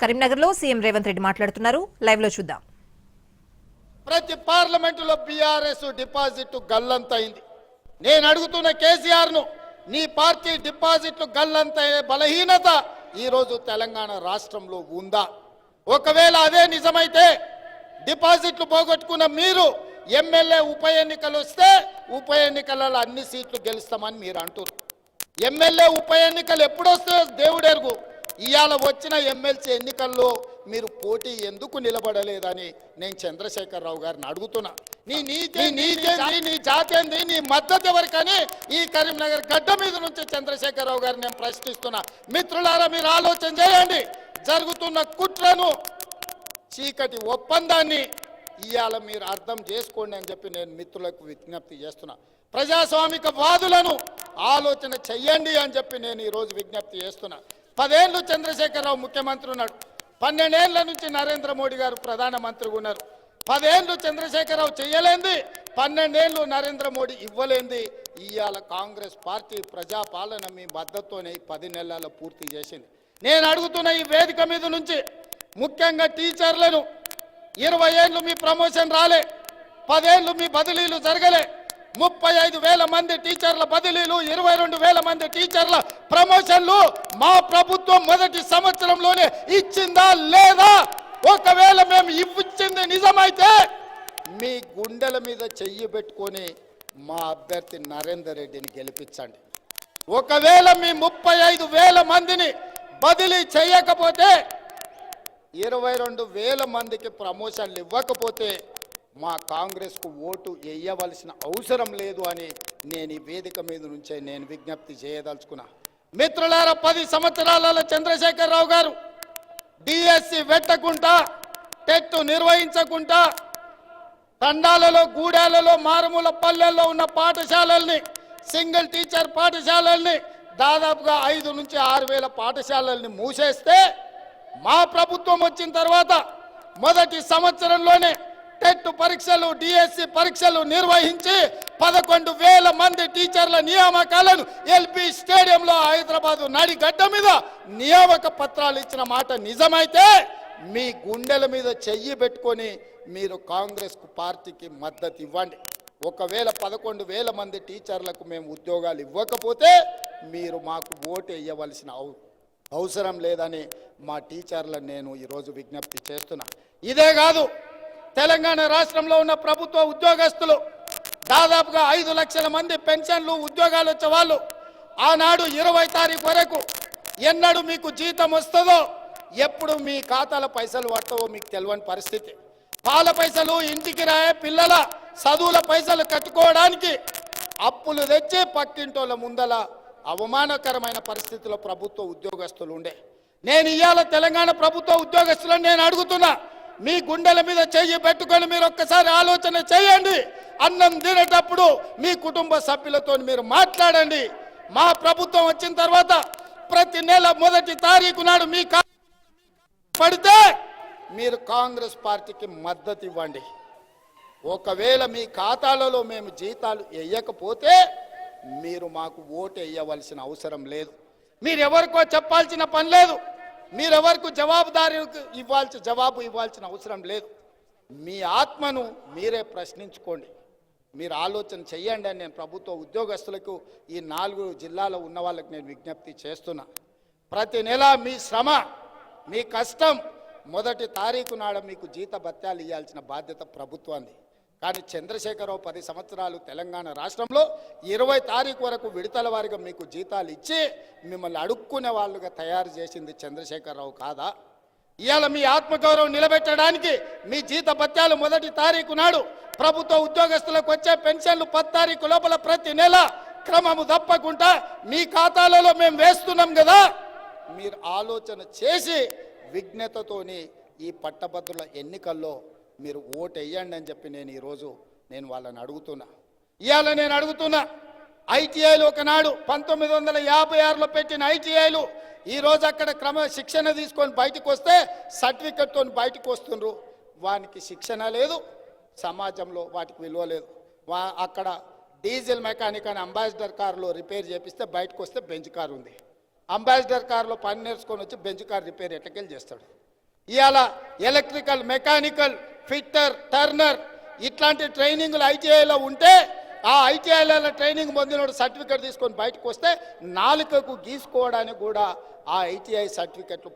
కరీంనగర్లో సీఎం రేవంత్ రెడ్డి మాట్లాడుతున్నారు. లైవ్ లో చూద్దాం. ప్రతి పార్లమెంటులో బీఆర్ఎస్ డిపాజిట్ గల్లంతైంది. నేను అడుగుతున్న కేసీఆర్ ను, నీ పార్టీ డిపాజిట్లు గల్లంతయ్యే బలహీనత ఈరోజు తెలంగాణ రాష్ట్రంలో ఉందా? ఒకవేళ అదే నిజమైతే డిపాజిట్లు పోగొట్టుకున్న మీరు ఎమ్మెల్యే ఉప ఎన్నికలు వస్తే ఉప ఎన్నికలలో అన్ని సీట్లు గెలుస్తామని మీరు అంటారు. ఎమ్మెల్యే ఉప ఎన్నికలు ఎప్పుడు వస్తాయో దేవుడెరుగు. ఇవాళ వచ్చిన ఎమ్మెల్సీ ఎన్నికల్లో మీరు పోటీ ఎందుకు నిలబడలేదని నేను చంద్రశేఖరరావు గారిని అడుగుతున్నా. నీ నీతి నీ జాతి ఏంది, నీ మద్దతు ఎవరికని ఈ కరీంనగర్ గడ్డ మీద నుంచి చంద్రశేఖరరావు గారిని నేను ప్రశ్నిస్తున్నా. మిత్రులారా, మీరు ఆలోచన చేయండి. జరుగుతున్న కుట్రను, చీకటి ఒప్పందాన్ని ఇవాళ మీరు అర్థం చేసుకోండి అని చెప్పి నేను మిత్రులకు విజ్ఞప్తి చేస్తున్నా. ప్రజాస్వామిక వాదులను ఆలోచన చెయ్యండి అని చెప్పి నేను ఈరోజు విజ్ఞప్తి చేస్తున్నా. 10 ఏళ్ళు చంద్రశేఖరరావు ముఖ్యమంత్రి ఉన్నాడు. 12 ఏళ్ల నుంచి నరేంద్ర మోడీ గారు ప్రధానమంత్రిగా ఉన్నారు. 10 ఏళ్ళు చంద్రశేఖరరావు చెయ్యలేంది, 12 ఏళ్ళు నరేంద్ర మోడీ ఇవ్వలేంది. ఇవాళ కాంగ్రెస్ పార్టీ ప్రజాపాలన మీ మద్దతుతోనే 10 నెలల్లో పూర్తి చేసింది. నేను అడుగుతున్న ఈ వేదిక మీద నుంచి ముఖ్యంగా టీచర్లను, 20 ఏళ్ళు మీ ప్రమోషన్ రాలే, 10 ఏళ్ళు మీ బదిలీలు జరగలే, 35,000 మంది టీచర్ల బదిలీలు, 22,000 మంది టీచర్ల ప్రమోషన్లు మా ప్రభుత్వం మొదటి సంవత్సరంలోనే ఇచ్చిందా లేదా? ఒకవేళ మేము ఇచ్చింది నిజమైతే మీ గుండెల మీద చెయ్యి పెట్టుకొని మా అభ్యర్థి నరేందర్ రెడ్డిని గెలిపించండి. ఒకవేళ మీ 35,000 మందిని బదిలీ చేయకపోతే, 22,000 మందికి ప్రమోషన్లు ఇవ్వకపోతే మా కాంగ్రెస్కు ఓటు వేయవలసిన అవసరం లేదు అని నేను ఈ వేదిక మీద నుంచే నేను విజ్ఞప్తి చేయదలుచుకున్నా. మిత్రులారా, 10 సంవత్సరాలలో చంద్రశేఖరరావు గారు డిఎస్సి పెట్టకుండా, టెట్ నిర్వహించకుండా, తండాలలో, గూడాలలో, మారుమూల పల్లెల్లో ఉన్న పాఠశాలల్ని, సింగిల్ టీచర్ పాఠశాలల్ని, దాదాపుగా 5 నుంచి 6,000 పాఠశాలల్ని మూసేస్తే, మా ప్రభుత్వం వచ్చిన తర్వాత మొదటి సంవత్సరంలోనే టెట్ పరీక్షలు, డిఎస్సి పరీక్షలు నిర్వహించి 11,000 మంది టీచర్ల నియామకాలను ఎల్బీ స్టేడియంలో హైదరాబాద్ నడిగడ్డ మీద నియామక పత్రాలు ఇచ్చిన మాట నిజమైతే మీ గుండెల మీద చెయ్యి పెట్టుకొని మీరు కాంగ్రెస్ పార్టీకి మద్దతు ఇవ్వండి. ఒకవేళ 11,000 మంది టీచర్లకు మేము ఉద్యోగాలు ఇవ్వకపోతే మీరు మాకు ఓటు వేయవలసిన అవసరం లేదని మా టీచర్లను నేను ఈరోజు విజ్ఞప్తి చేస్తున్నా. ఇదే కాదు, తెలంగాణ రాష్ట్రంలో ఉన్న ప్రభుత్వ ఉద్యోగస్తులు దాదాపుగా 5 లక్షల మంది పెన్షన్లు, ఉద్యోగాలు వచ్చే వాళ్ళు ఆనాడు 20 తారీఖు వరకు ఎన్నడూ మీకు జీతం వస్తుందో, ఎప్పుడు మీ ఖాతాల పైసలు పడతావో మీకు తెలియని పరిస్థితి. పాల పైసలు, ఇంటికి రాయే పిల్లల చదువుల పైసలు కట్టుకోవడానికి అప్పులు తెచ్చి పక్కింటోళ్ళ ముందల అవమానకరమైన పరిస్థితిలో ప్రభుత్వ ఉద్యోగస్తులు ఉండే. నేను ఇవాళ తెలంగాణ ప్రభుత్వ ఉద్యోగస్తులను నేను అడుగుతున్నా, మీ గుండెల మీద చెయ్యి పెట్టుకొని మీరు ఒక్కసారి ఆలోచన చేయండి. అన్నం తినేటప్పుడు మీ కుటుంబ సభ్యులతో మీరు మాట్లాడండి. మా ప్రభుత్వం వచ్చిన తర్వాత ప్రతి నెల మొదటి తారీఖు నాడు మీ పడితే మీరు కాంగ్రెస్ పార్టీకి మద్దతు ఇవ్వండి. ఒకవేళ మీ ఖాతాలలో మేము జీతాలు వేయకపోతే మీరు మాకు ఓటు వేయవలసిన అవసరం లేదు. మీరెవరికో చెప్పాల్సిన పని లేదు. మీరెవరికి జవాబు ఇవ్వాల్సిన అవసరం లేదు. మీ ఆత్మను మీరే ప్రశ్నించుకోండి. మీరు ఆలోచన చెయ్యండి అని నేను ప్రభుత్వ ఉద్యోగస్తులకు, ఈ 4 జిల్లాలో ఉన్న వాళ్ళకి నేను విజ్ఞప్తి చేస్తున్నా. ప్రతి నెల మీ శ్రమ, మీ కష్టం మొదటి తారీఖు నాడు మీకు జీత భత్యాలు ఇవ్వాల్సిన బాధ్యత ప్రభుత్వాన్ని. కానీ చంద్రశేఖరరావు 10 సంవత్సరాలు తెలంగాణ రాష్ట్రంలో 20 తారీఖు వరకు విడతల వారిగా మీకు జీతాలు ఇచ్చి మిమ్మల్ని అడుక్కునే వాళ్ళుగా తయారు చేసింది చంద్రశేఖరరావు కాదా? ఇవాళ మీ ఆత్మగౌరవం నిలబెట్టడానికి మీ జీత భత్యాలు మొదటి తారీఖు నాడు, ప్రభుత్వ ఉద్యోగస్తులకు వచ్చే పెన్షన్లు 10 తారీఖు లోపల ప్రతి నెల క్రమము తప్పకుండా మీ ఖాతాలలో మేము వేస్తున్నాం కదా. మీరు ఆలోచన చేసి విజ్ఞతతోని ఈ పట్టభద్రుల ఎన్నికల్లో మీరు ఓటు వేయండి అని చెప్పి నేను ఈరోజు వాళ్ళని అడుగుతున్నా. ఇవాళ నేను అడుగుతున్నా, ఐటీఐలు ఒకనాడు 1956లో పెట్టిన ఐటీఐలు ఈరోజు అక్కడ శిక్షణ తీసుకొని బయటకు వస్తే సర్టిఫికెట్తో బయటకు వస్తుండ్రు. వానికి శిక్షణ లేదు, సమాజంలో వాటికి విలువ లేదు. అక్కడ డీజిల్ మెకానిక్ అని అంబాసిడర్ కారులో రిపేర్ చేపిస్తే బయటకు వస్తే బెంచ్ కారు ఉంది. అంబాసిడర్ కారులో పని నేర్చుకొని వచ్చి బెంచ్ కారు రిపేర్ ఎట్లకెళ్ళి చేస్తాడు? ఇవాళ ఎలక్ట్రికల్, మెకానికల్, ఫిట్టర్, టర్నర్ ఇట్లాంటి ట్రైనింగ్లు ఐటీఐలో ఉంటే ఆ ఐటీఐలలో ట్రైనింగ్ పొందిన సర్టిఫికెట్ తీసుకొని బయటకు వస్తే నాలుకకు గీసుకోవడానికి కూడా ఆ ఐటీఐ సర్టిఫికెట్లు